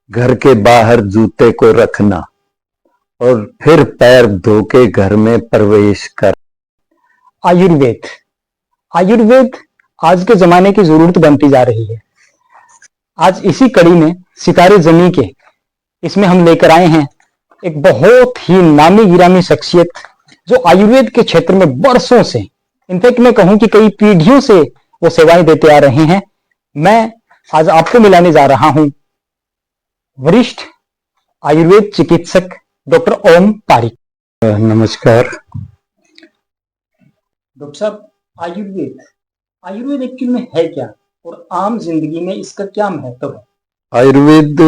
घर के बाहर जूते को रखना और फिर पैर धो के घर में प्रवेश कर। आयुर्वेद आयुर्वेद आज के जमाने की जरूरत बनती जा रही है। आज इसी कड़ी में सितारे जमी के इसमें हम लेकर आए हैं एक बहुत ही नामी गिरामी शख्सियत जो आयुर्वेद के क्षेत्र में बरसों से, इनफैक्ट मैं कहूं कि कई पीढ़ियों से वो सेवाएं देते आ रहे हैं। मैं आज आपको मिलाने जा रहा हूं वरिष्ठ आयुर्वेद चिकित्सक डॉक्टर ओम पारिक। नमस्कार डॉक्टर साहब, आयुर्वेद एक्चुअल में है क्या और आम जिंदगी में इसका क्या महत्व है? आयुर्वेद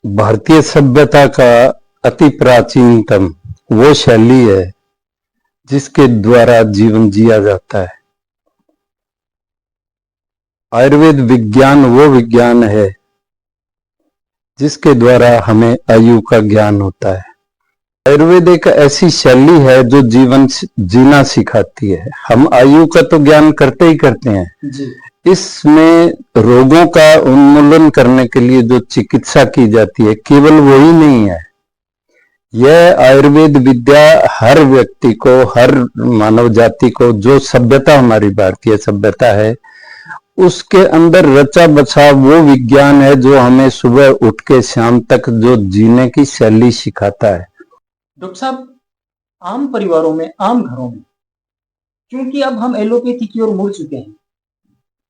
भारतीय सभ्यता का अति प्राचीनतम वो शैली है जिसके द्वारा जीवन जिया जाता है। आयुर्वेद विज्ञान वो विज्ञान है जिसके द्वारा हमें आयु का ज्ञान होता है। आयुर्वेद एक ऐसी शैली है जो जीवन जीना सिखाती है। हम आयु का तो ज्ञान करते ही करते हैं जी। इसमें रोगों का उन्मूलन करने के लिए जो चिकित्सा की जाती है केवल वही नहीं है। यह आयुर्वेद विद्या हर व्यक्ति को, हर मानव जाति को, जो सभ्यता हमारी भारतीय सभ्यता है उसके अंदर रचा बसा वो विज्ञान है जो हमें सुबह उठ के शाम तक जो जीने की शैली सिखाता है। डॉक्टर साहब, आम परिवारों में, आम घरों में, क्योंकि अब हम एलोपैथी की ओर मुड़ चुके हैं।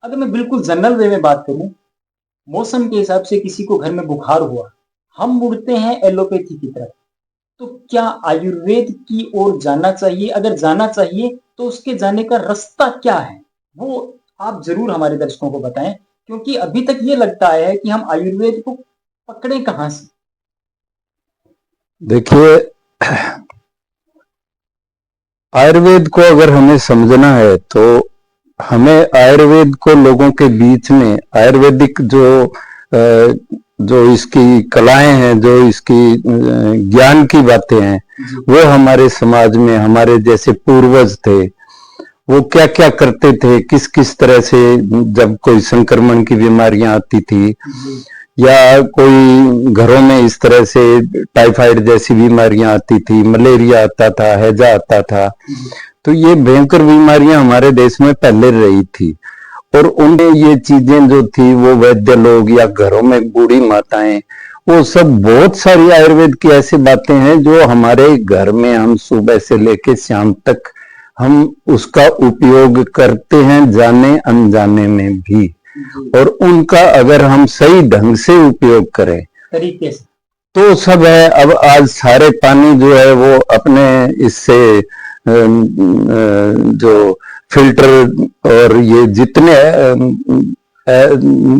अगर मैं बिल्कुल जनरल वे में बात करूं, मौसम के हिसाब से किसी को घर में बुखार हुआ, हम मुड़ते हैं एलोपैथी की तरफ। तो क्या आयुर्वेद की ओर जाना चाहिए? अगर जाना चाहिए तो उसके जाने का रास्ता क्या है, वो आप जरूर हमारे दर्शकों को बताएं, क्योंकि अभी तक ये लगता है कि हम आयुर्वेद को पकड़े कहां से। देखिए, आयुर्वेद को अगर हमें समझना है तो हमें आयुर्वेद को लोगों के बीच में आयुर्वेदिक जो इसकी कलाएं हैं, जो इसकी ज्ञान की बातें हैं, वो हमारे समाज में हमारे जैसे पूर्वज थे वो क्या क्या करते थे, किस किस तरह से जब कोई संक्रमण की बीमारियां आती थी या कोई घरों में इस तरह से टाइफाइड जैसी बीमारियां आती थी, मलेरिया आता था, हैजा आता था, तो ये भयंकर बीमारियां हमारे देश में पहले रही थी और उनमें ये चीजें जो थी वो वैद्य लोग या घरों में बूढ़ी माताएं, वो सब बहुत सारी आयुर्वेद की ऐसी बातें हैं जो हमारे घर में हम सुबह से लेके शाम तक हम उसका उपयोग करते हैं, जाने अनजाने में भी। और उनका अगर हम सही ढंग से उपयोग करें तरीके से तो सब है। अब आज सारे पानी जो है वो अपने इससे जो फिल्टर और ये जितने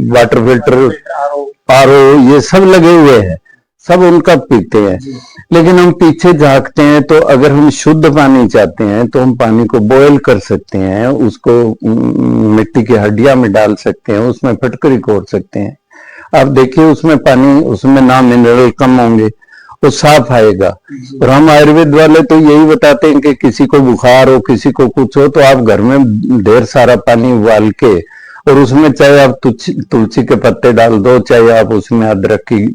वाटर फिल्टर, आरओ, ये सब लगे हुए हैं, सब उनका पीते हैं। लेकिन हम पीछे झांकते हैं तो अगर हम शुद्ध पानी चाहते हैं तो हम पानी को बॉयल कर सकते हैं, उसको मिट्टी की हड्डियां में डाल सकते हैं, उसमें फिटकरी खोद सकते हैं। आप देखिए उसमें पानी, उसमें ना मिनरल कम होंगे, वो साफ आएगा। और हम आयुर्वेद वाले तो यही बताते हैं कि किसी को बुखार हो, किसी को कुछ हो, तो आप घर में ढेर सारा पानी उबाल के और उसमें चाहे आप तुलसी के पत्ते डाल दो, चाहे आप उसमें अदरक की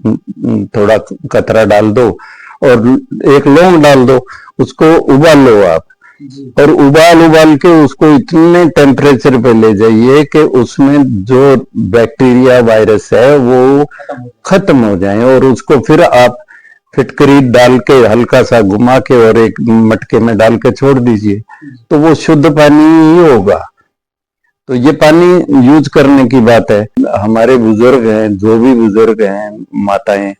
थोड़ा कतरा डाल दो और एक लौंग डाल दो, उसको उबाल लो आप और उबाल के उसको इतने टेम्परेचर पे ले जाइए कि उसमें जो बैक्टीरिया वायरस है वो खत्म हो जाए और उसको फिर आप फिटकरी डाल के हल्का सा घुमा के और एक मटके में डाल के छोड़ दीजिए, तो वो शुद्ध पानी ही होगा। तो ये पानी यूज करने की बात है। हमारे बुजुर्ग हैं, जो भी बुजुर्ग हैं, माताएं,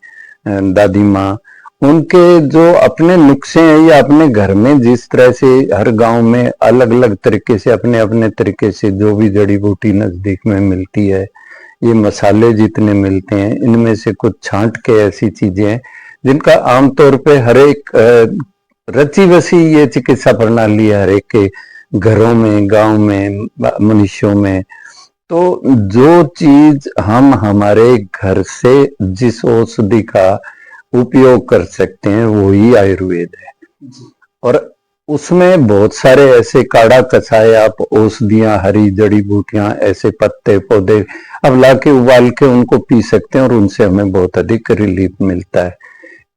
दादी माँ, उनके जो अपने नुस्खे हैं या अपने घर में जिस तरह से हर गांव में अलग अलग तरीके से अपने अपने तरीके से जो भी जड़ी बूटी नजदीक में मिलती है, ये मसाले जितने मिलते हैं, इनमें से कुछ छांट के ऐसी चीजें हैं जिनका आमतौर पे हर एक रची बसी ये चिकित्सा प्रणाली है हर एक के घरों में, गांव में, मनुष्यों में। तो जो चीज हम हमारे घर से जिस औषधि का उपयोग कर सकते हैं वही आयुर्वेद है। और उसमें बहुत सारे ऐसे काढ़ा कसाए, आप औषधियां, हरी जड़ी बूटियां, ऐसे पत्ते पौधे अब लाके उबाल के उनको पी सकते हैं और उनसे हमें बहुत अधिक रिलीफ मिलता है।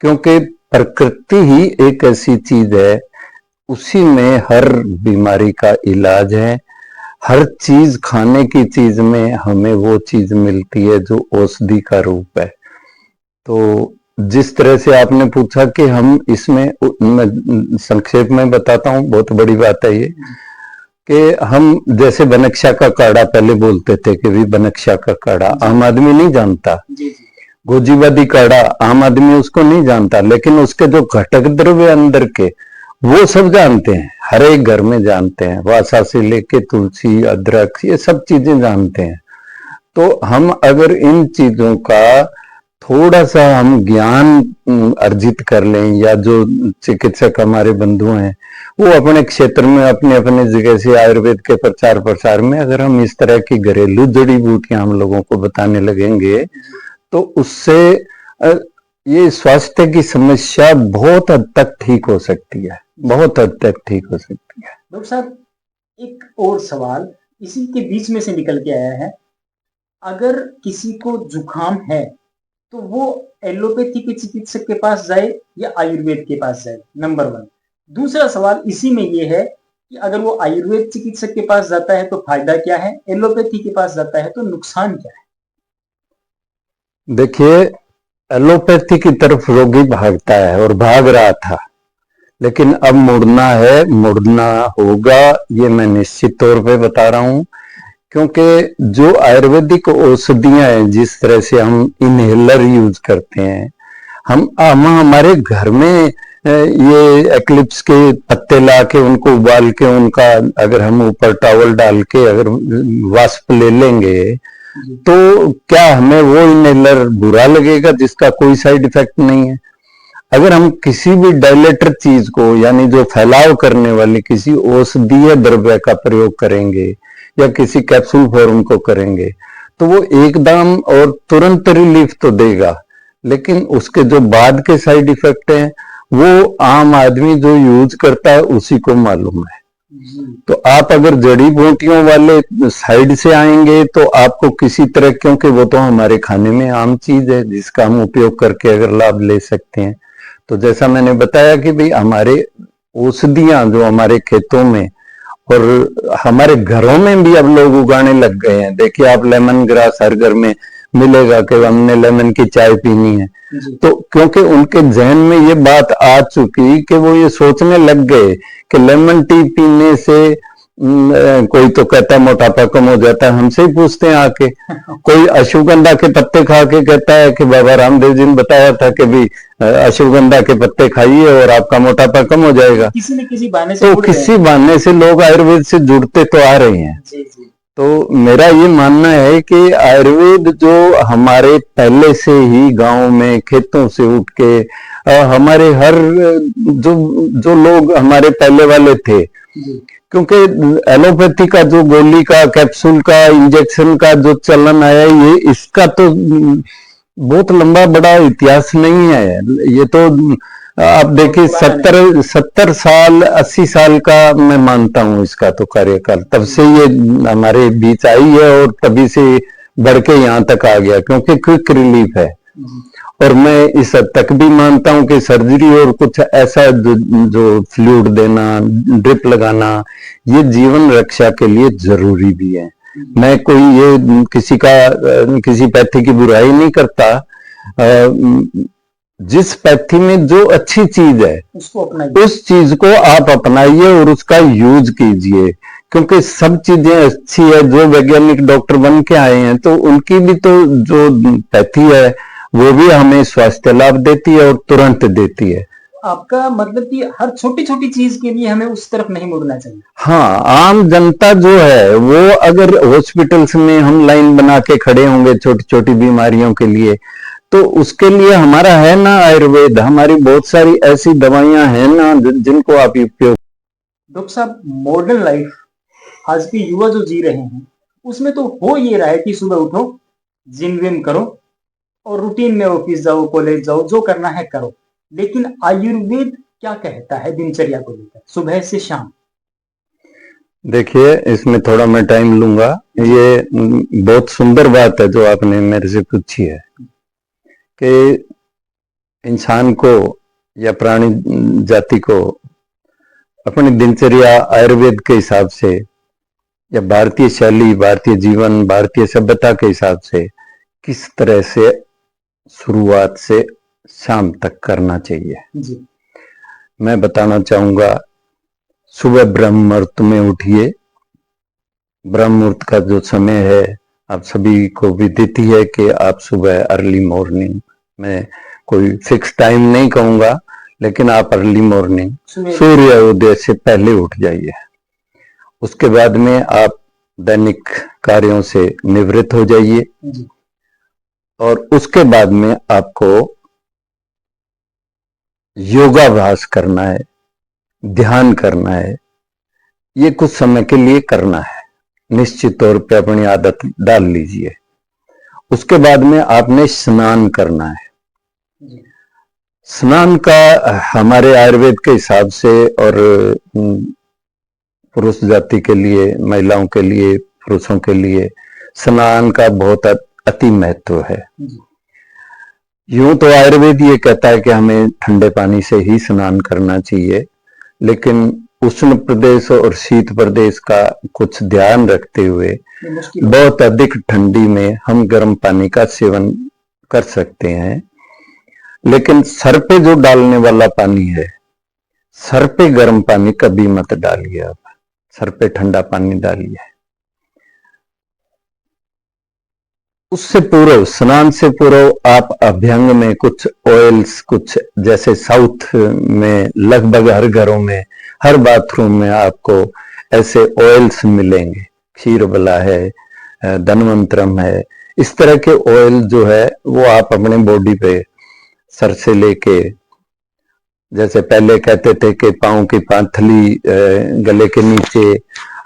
क्योंकि प्रकृति ही एक ऐसी चीज है, उसी में हर बीमारी का इलाज है। हर चीज, खाने की चीज में हमें वो चीज मिलती है जो औषधि का रूप है। तो जिस तरह से आपने पूछा कि हम इसमें, मैं संक्षेप में बताता हूँ, बहुत बड़ी बात है ये, कि हम जैसे बनक्षा का काढ़ा पहले बोलते थे कि भी बनक्षा का काढ़ा आम आदमी नहीं जानता, गोजीबादी काढ़ा आम आदमी उसको नहीं जानता, लेकिन उसके जो घटक द्रव्य अंदर के वो सब जानते हैं, हर एक घर में जानते हैं। वासा से लेके तुलसी, अदरक, ये सब चीजें जानते हैं। तो हम अगर इन चीजों का थोड़ा सा हम ज्ञान अर्जित कर लें, या जो चिकित्सक हमारे बंधु हैं वो अपने क्षेत्र में अपने अपने जगह से आयुर्वेद के प्रचार प्रसार में अगर हम इस तरह की घरेलू जड़ी बूटियां हम लोगों को बताने लगेंगे, तो उससे ये स्वास्थ्य की समस्या बहुत हद तक ठीक हो सकती है, बहुत हद तक ठीक हो सकती है। डॉक्टर साहब, एक और सवाल इसी के बीच में से निकल के आया है। अगर किसी को जुकाम है तो वो एलोपैथी के चिकित्सक के पास जाए या आयुर्वेद के पास जाए, नंबर 1। दूसरा सवाल इसी में ये है कि अगर वो आयुर्वेद चिकित्सक के पास जाता है तो फायदा क्या है, एलोपैथी के पास जाता है तो नुकसान क्या है? देखिए, एलोपैथी की तरफ रोगी भागता है और भाग रहा था, लेकिन अब मुड़ना है, मुड़ना होगा, ये मैं निश्चित तौर पे बता रहा हूं। क्योंकि जो आयुर्वेदिक औषधियां हैं, जिस तरह से हम इनहेलर यूज करते हैं, हम हमारे घर में ये एक्लिप्स के पत्ते ला के उनको उबाल के उनका अगर हम ऊपर टॉवल डाल के अगर वाष्प ले लेंगे, तो क्या हमें वो इनहेलर बुरा लगेगा जिसका कोई साइड इफेक्ट नहीं है? अगर हम किसी भी डायलेटर चीज को, यानी जो फैलाव करने वाली किसी औषधीय द्रव्य का प्रयोग करेंगे या किसी कैप्सूल फॉर्म को करेंगे, तो वो एकदम और तुरंत रिलीफ तो देगा, लेकिन उसके जो बाद के साइड इफेक्ट हैं वो आम आदमी जो यूज करता है उसी को मालूम है। तो आप अगर जड़ी बूटियों वाले साइड से आएंगे तो आपको किसी तरह, क्योंकि वो तो हमारे खाने में आम चीज है जिसका हम उपयोग करके अगर लाभ ले सकते हैं, तो जैसा मैंने बताया कि भाई हमारे औषधियां जो हमारे खेतों में और हमारे घरों में भी अब लोग उगाने लग गए हैं। देखिए, आप लेमन ग्रास हर घर में मिलेगा कि हमने लेमन की चाय पीनी है, तो क्योंकि उनके जहन में ये बात आ चुकी कि वो ये सोचने लग गए कि लेमन टी पीने से कोई तो कहता है मोटापा कम हो जाता है, हमसे ही पूछते हैं आके। कोई अश्वगंधा के पत्ते खा के कहता है कि बाबा रामदेव जी ने बताया था कि भी अश्वगंधा के पत्ते खाइए और आपका मोटापा कम हो जाएगा। किसी न किसी बहाने से तो किसी बहाने से लोग आयुर्वेद से जुड़ते तो आ रहे हैं। तो मेरा ये मानना है कि आयुर्वेद जो हमारे पहले से ही गांव में खेतों से उठ के हमारे हर जो जो लोग हमारे पहले वाले थे, क्योंकि एलोपैथी का जो गोली का, कैप्सूल का, इंजेक्शन का जो चलन आया, ये इसका तो बहुत लंबा बड़ा इतिहास नहीं है। ये तो आप देखिए 70 साल 80 साल का मैं मानता हूं इसका तो कार्यकाल, तब से ये हमारे बीच आई है और तभी से बढ़ के यहाँ तक आ गया, क्योंकि क्विक रिलीफ है। और मैं इस हद तक भी मानता हूं कि सर्जरी और कुछ ऐसा जो फ्लूइड देना, ड्रिप लगाना, ये जीवन रक्षा के लिए जरूरी भी है। मैं कोई ये किसी पैथी की बुराई नहीं करता। जिस पैथी में जो अच्छी चीज है उसको अपनाइए, उस चीज को आप अपनाइए और उसका यूज कीजिए, क्योंकि सब चीजें अच्छी है। जो वैज्ञानिक डॉक्टर बन के आए हैं तो उनकी भी तो जो पैथी है वो भी हमें स्वास्थ्य लाभ देती है और तुरंत देती है। आपका मतलब कि हर छोटी छोटी चीज के लिए हमें उस तरफ नहीं मुड़ना चाहिए। हाँ, आम जनता जो है वो अगर हॉस्पिटल्स में हम लाइन बना के खड़े होंगे छोटी छोटी बीमारियों के लिए, तो उसके लिए हमारा है ना आयुर्वेद, हमारी बहुत सारी ऐसी दवाइयां हैं ना जिनको आप उपयोग। डॉक्टर साहब, मॉडर्न लाइफ आज के युवा जो जी रहे हैं उसमें तो हो ये रहा है कि सुबह उठो, जिम विम करो और रूटीन में ऑफिस जाओ, कॉलेज जाओ, जो करना है करो, लेकिन आयुर्वेद क्या कहता है दिनचर्या को लेकर सुबह से शाम? देखिए, इसमें थोड़ा मैं टाइम लूंगा। ये बहुत सुंदर बात है जो आपने मेरे से पूछी है कि इंसान को या प्राणी जाति को अपनी दिनचर्या आयुर्वेद के हिसाब से या भारतीय शैली, भारतीय जीवन, भारतीय सभ्यता के हिसाब से किस तरह से शुरुआत से शाम तक करना चाहिए। जी। मैं बताना चाहूंगा, सुबह ब्रह्म मुहूर्त में उठिए। ब्रह्म मुहूर्त का जो समय है आप सभी को विदित ही है कि आप सुबह अर्ली मॉर्निंग में, कोई फिक्स टाइम नहीं कहूंगा, लेकिन आप अर्ली मॉर्निंग सूर्य उदय से पहले उठ जाइए। उसके बाद में आप दैनिक कार्यों से निवृत्त हो जाइए और उसके बाद में आपको योगाभ्यास करना है, ध्यान करना है। ये कुछ समय के लिए करना है, निश्चित तौर पे अपनी आदत डाल लीजिए। उसके बाद में आपने स्नान करना है। स्नान का हमारे आयुर्वेद के हिसाब से और पुरुष जाति के लिए, महिलाओं के लिए, पुरुषों के लिए स्नान का बहुत अति महत्व है। यूं तो आयुर्वेद ये कहता है कि हमें ठंडे पानी से ही स्नान करना चाहिए, लेकिन उष्ण प्रदेश और शीत प्रदेश का कुछ ध्यान रखते हुए बहुत अधिक ठंडी में हम गर्म पानी का सेवन कर सकते हैं। लेकिन सर पे जो डालने वाला पानी है, सर पे गर्म पानी कभी मत डालिए। आप सर पे ठंडा पानी डालिए। उससे पूर्व, स्नान से पूर्व आप अभ्यंग में कुछ ऑयल्स, कुछ जैसे साउथ में लगभग हर घरों में, हर बाथरूम में आपको ऐसे ऑयल्स मिलेंगे। क्षीरबला है, धन्वंतरम है, इस तरह के ऑयल जो है वो आप अपने बॉडी पे सर से लेके, जैसे पहले कहते थे कि पांव की पांथली, गले के नीचे,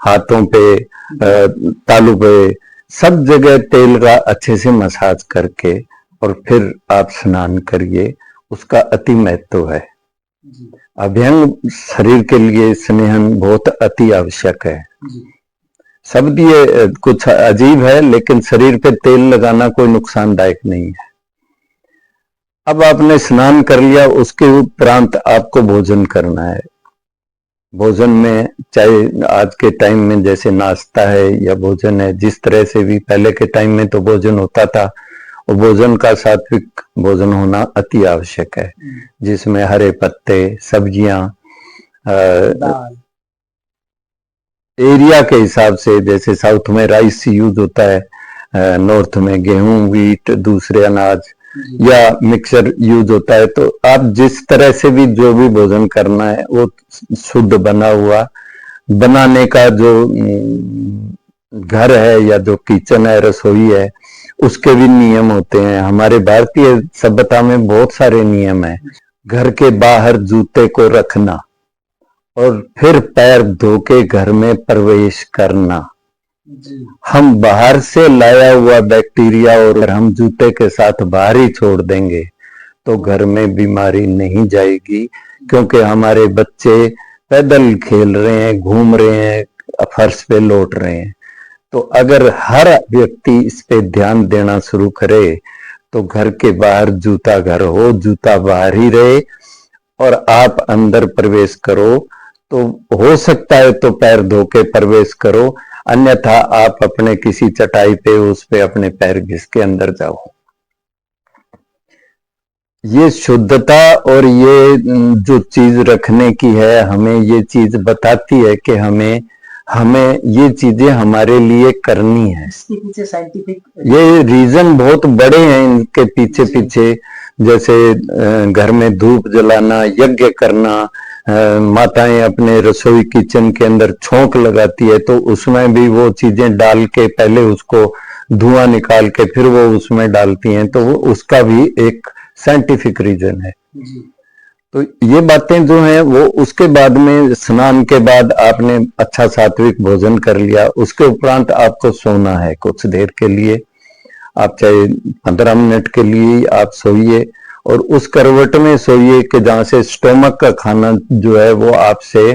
हाथों पे, तालू पे, सब जगह तेल का अच्छे से मसाज करके और फिर आप स्नान करिए। उसका अति महत्व है। अभ्यंग शरीर के लिए स्नेहन बहुत अति आवश्यक है। शब्द ये कुछ अजीब है, लेकिन शरीर पे तेल लगाना कोई नुकसानदायक नहीं है। अब आपने स्नान कर लिया, उसके उपरांत आपको भोजन करना है। भोजन में चाहे आज के टाइम में जैसे नाश्ता है या भोजन है, जिस तरह से भी पहले के टाइम में तो भोजन होता था, और भोजन का सात्विक भोजन होना अति आवश्यक है, जिसमें हरे पत्ते, सब्जियां, एरिया के हिसाब से, जैसे साउथ में राइस यूज होता है, नॉर्थ में गेहूं, व्हीट, दूसरे अनाज या मिक्सर यूज होता है। तो आप जिस तरह से भी जो भी भोजन करना है वो शुद्ध बना हुआ, बनाने का जो घर है या जो किचन है, रसोई है, उसके भी नियम होते हैं। हमारे भारतीय सभ्यता में बहुत सारे नियम हैं। घर के बाहर जूते को रखना और फिर पैर धो के घर में प्रवेश करना। हम बाहर से लाया हुआ बैक्टीरिया और हम जूते के साथ बाहर ही छोड़ देंगे तो घर में बीमारी नहीं जाएगी, क्योंकि हमारे बच्चे पैदल खेल रहे हैं, घूम रहे हैं, फर्श पे लौट रहे हैं। तो अगर हर व्यक्ति इस पे ध्यान देना शुरू करे तो घर के बाहर जूता घर हो, जूता बाहर ही रहे और आप अंदर प्रवेश करो। तो हो सकता है तो पैर धो के प्रवेश करो, अन्यथा आप अपने किसी चटाई पे उस पे अपने पैर घिस के अंदर जाओ। ये शुद्धता और ये जो चीज रखने की है, हमें ये चीज बताती है कि हमें ये चीजें हमारे लिए करनी है। इसके पीछे साइंटिफिक ये रीजन बहुत बड़े हैं इनके पीछे। जैसे घर में धूप जलाना, यज्ञ करना, माताएं अपने रसोई किचन के अंदर छोंक लगाती है तो उसमें भी वो चीजें डाल के पहले उसको धुआं निकाल के फिर वो उसमें डालती हैं, तो वो उसका भी एक साइंटिफिक रीजन है। तो ये बातें जो हैं वो उसके बाद में, स्नान के बाद आपने अच्छा सात्विक भोजन कर लिया, उसके उपरांत आपको सोना है कुछ देर के लिए। आप चाहे 15 मिनट के लिए आप सोइए और उस करवट में सोइए कि जहां से स्टोमक का खाना जो है वो आपसे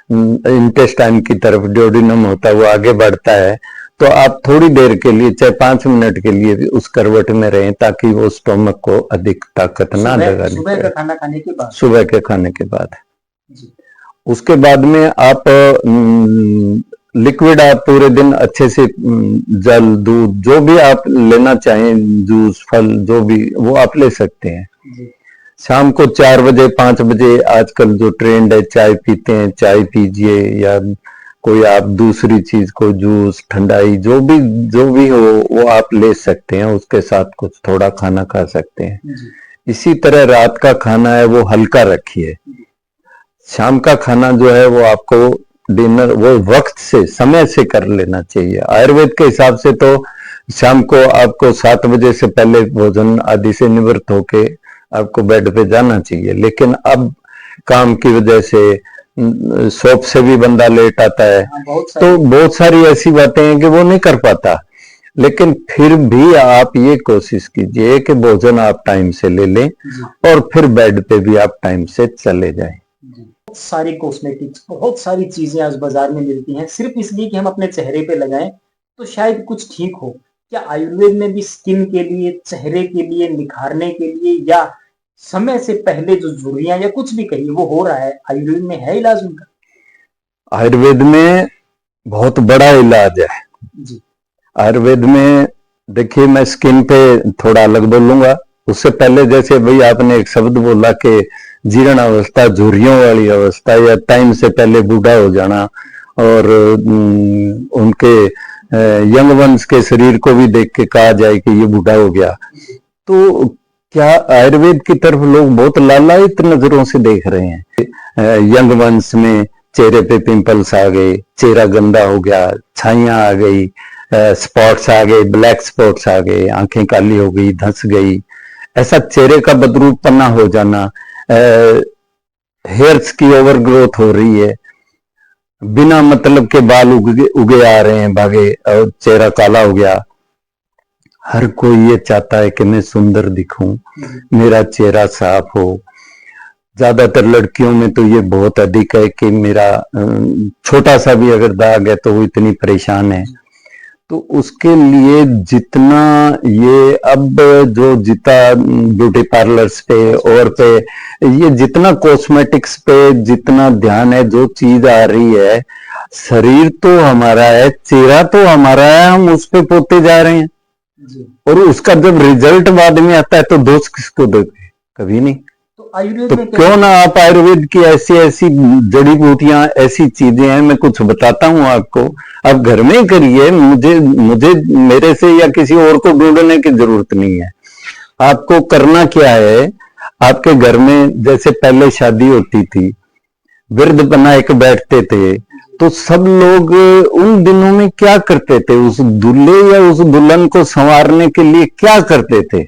इंटेस्टाइन की तरफ ड्यूोडेनम होता है वो आगे बढ़ता है, तो आप थोड़ी देर के लिए चाहे 5 मिनट के लिए भी उस करवट में रहें ताकि वो स्टोमक को अधिक ताकत ना लगानी सुबह का खाना खाने के बाद, सुबह के खाने के बाद। जी। उसके बाद में आप लिक्विड आप पूरे दिन अच्छे से जल दूध जो भी आप लेना चाहें, जूस फल जो भी वो आप ले सकते हैं। जी। शाम को 4 बजे 5 बजे आजकल जो ट्रेंड है चाय पीते हैं, चाय पीजिए या कोई आप दूसरी चीज को जूस ठंडाई जो भी हो वो आप ले सकते हैं, उसके साथ कुछ थोड़ा खाना खा सकते हैं। जी। इसी तरह रात का खाना है वो हल्का रखिए। शाम का खाना जो है वो आपको डिनर वो वक्त से समय से कर लेना चाहिए। आयुर्वेद के हिसाब से तो शाम को आपको 7 बजे से पहले भोजन आदि से निवृत्त होके आपको बेड पे जाना चाहिए, लेकिन अब काम की वजह से शॉप से भी बंदा लेट आता है, तो बहुत सारी ऐसी बातें हैं कि वो नहीं कर पाता। लेकिन फिर भी आप ये कोशिश कीजिए कि भोजन आप टाइम से ले लें और फिर बेड पे भी आप टाइम से चले जाएं। बहुत सारी कॉस्मेटिक्स, बहुत सारी चीजें आज बाजार में मिलती हैं, सिर्फ इसलिए कि हम अपने चेहरे पे लगाएं तो शायद कुछ ठीक हो। क्या आयुर्वेद में भी स्किन के लिए, चेहरे के लिए, निखारने के लिए या समय से पहले जो झुर्रियां या कुछ भी कहिए वो हो रहा है, आयुर्वेद में है इलाज उनका? आयुर्वेद में बहुत बड़ा इलाज है जी। आयुर्वेद में देखिए, मैं स्किन पे थोड़ा अलग बोलूंगा। उससे पहले जैसे भाई आपने एक शब्द बोला कि जीर्ण अवस्था, झुर्रियों वाली अवस्था या टाइम से पहले बूढ़ा हो जाना, और उनके यंग वंश के शरीर को भी देख के कहा जाए कि ये बूढ़ा हो गया, तो क्या आयुर्वेद की तरफ लोग बहुत लालायित नजरों से देख रहे हैं। यंग वंश में चेहरे पे पिंपल्स आ गए, चेहरा गंदा हो गया, छाइयां आ गई, स्पॉट्स आ गए, ब्लैक स्पॉट्स आ गए, आंखें काली हो गई, धंस गई, ऐसा चेहरे का बदरूपपना हो जाना, हेयर्स की ओवर ग्रोथ हो रही है, बिना मतलब के बाल उगे आ रहे हैं भागे और चेहरा काला हो गया। हर कोई ये चाहता है कि मैं सुंदर दिखूं, मेरा चेहरा साफ हो। ज्यादातर लड़कियों में तो ये बहुत अधिक है कि मेरा छोटा सा भी अगर दाग है तो वो इतनी परेशान है। तो उसके लिए जितना ये अब जो जितना ब्यूटी पार्लर्स पे और पे ये जितना कॉस्मेटिक्स पे जितना ध्यान है, जो चीज आ रही है, शरीर तो हमारा है, चेहरा तो हमारा है, हम उस पे पोते जा रहे हैं और उसका जब रिजल्ट बाद में आता है तो दोष किसको देते? कभी नहीं। तो क्यों ना आप आयुर्वेद की ऐसी ऐसी जड़ी बूटियां, ऐसी चीजें हैं, मैं कुछ बताता हूं आपको, आप घर में करिए। मुझे मेरे से या किसी और को ढूंढने की जरूरत नहीं है। आपको करना क्या है, आपके घर में जैसे पहले शादी होती थी, वृद्ध बना के बैठते थे, तो सब लोग उन दिनों में क्या करते थे, उस दूल्हे या उस दुल्हन को संवारने के लिए क्या करते थे?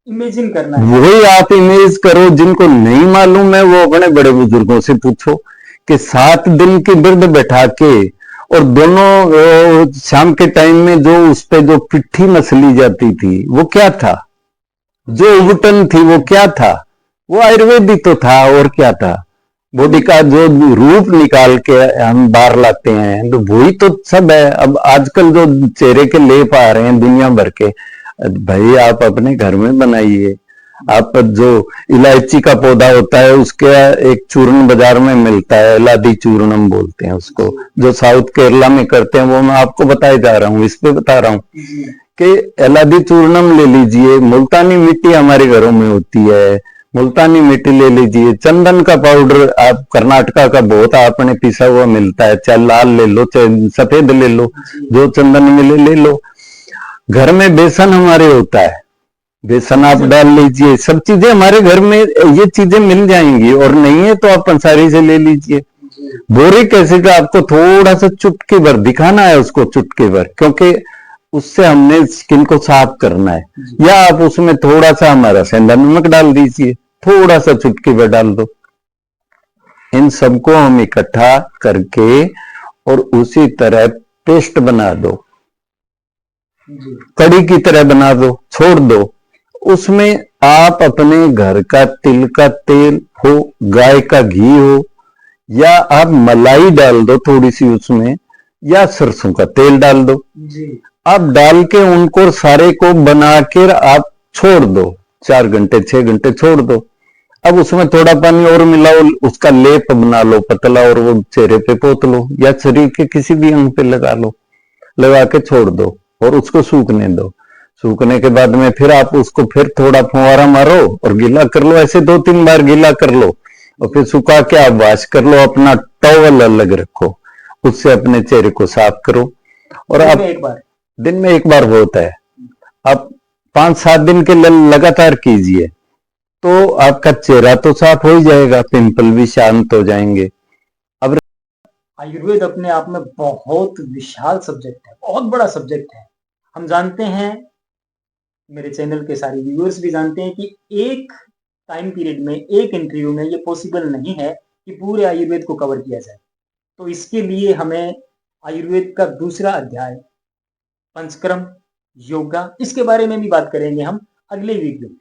इमेजिन करना है। वही आप इमेज करो। जिनको नहीं मालूम है वो अपने बड़े बुजुर्गों से पूछो कि 7 दिन की वृद्ध बैठा के और दोनों शाम के टाइम में जो उस पे जो पिट्ठी मसली जाती थी वो क्या था, जो उबटन थी वो क्या था, वो आयुर्वेद ही तो था और क्या था। बॉडी का जो रूप निकाल के हम बाहर लाते हैं तो वही तो सब है। अब आजकल जो चेहरे के लेप आ रहे हैं दुनिया भर के, भाई आप अपने घर में बनाइए। आप जो इलायची का पौधा होता है उसके एक चूर्ण बाजार में मिलता है, एलादी चूर्णम बोलते हैं उसको, जो साउथ केरला में करते हैं, वो मैं आपको बताया जा रहा हूँ, इस पे बता रहा हूँ कि एलादी चूर्णम ले लीजिए। मुल्तानी मिट्टी हमारे घरों में होती है, मुल्तानी मिट्टी ले लीजिए। चंदन का पाउडर आप कर्नाटका का बहुत आपने पिसा हुआ मिलता है, चाहे लाल ले लो चाहे सफेद ले लो, जो चंदन मिले ले लो। घर में बेसन हमारे होता है, बेसन आप डाल लीजिए। सब चीजें हमारे घर में ये चीजें मिल जाएंगी, और नहीं है तो आप पंसारी से ले लीजिए। बोरिक एसिड का आपको थोड़ा सा चुटकी भर दिखाना है, उसको चुटकी भर, क्योंकि उससे हमने स्किन को साफ करना है। या आप उसमें थोड़ा सा हमारा सेंधा नमक डाल दीजिए, थोड़ा सा चुटकी भर डाल दो। इन सबको हम इकट्ठा करके और उसी तरह पेस्ट बना दो, कड़ी की तरह बना दो, छोड़ दो। उसमें आप अपने घर का तिल का तेल हो, गाय का घी हो, या आप मलाई डाल दो थोड़ी सी उसमें, या सरसों का तेल डाल दो जी आप डाल के उनको सारे को बना कर आप छोड़ दो, 4 घंटे 6 घंटे छोड़ दो। अब उसमें थोड़ा पानी और मिलाओ, उसका लेप बना लो पतला, और वो चेहरे पे पोत लो या शरीर के किसी भी अंग पे लगा लो, लगा के छोड़ दो और उसको सूखने दो। सूखने के बाद में फिर आप उसको फिर थोड़ा फुंवारा मारो और गीला कर लो, ऐसे 2-3 बार गीला कर लो, और फिर सुखा के आप वॉश कर लो। अपना टॉवल अलग रखो, उससे अपने चेहरे को साफ करो। और दिन आप में एक बार। दिन में एक बार बहुत है, आप 5-7 दिन के लगातार कीजिए, तो आपका चेहरा तो साफ हो ही जाएगा, पिंपल भी शांत हो जाएंगे। अब आयुर्वेद अपने आप में बहुत विशाल सब्जेक्ट है, बहुत बड़ा सब्जेक्ट है। हम जानते हैं, मेरे चैनल के सारे व्यूअर्स भी जानते हैं कि एक टाइम पीरियड में, एक इंटरव्यू में ये पॉसिबल नहीं है कि पूरे आयुर्वेद को कवर किया जाए। तो इसके लिए हमें आयुर्वेद का दूसरा अध्याय, पंचकर्म, योगा, इसके बारे में भी बात करेंगे हम अगले वीडियो में।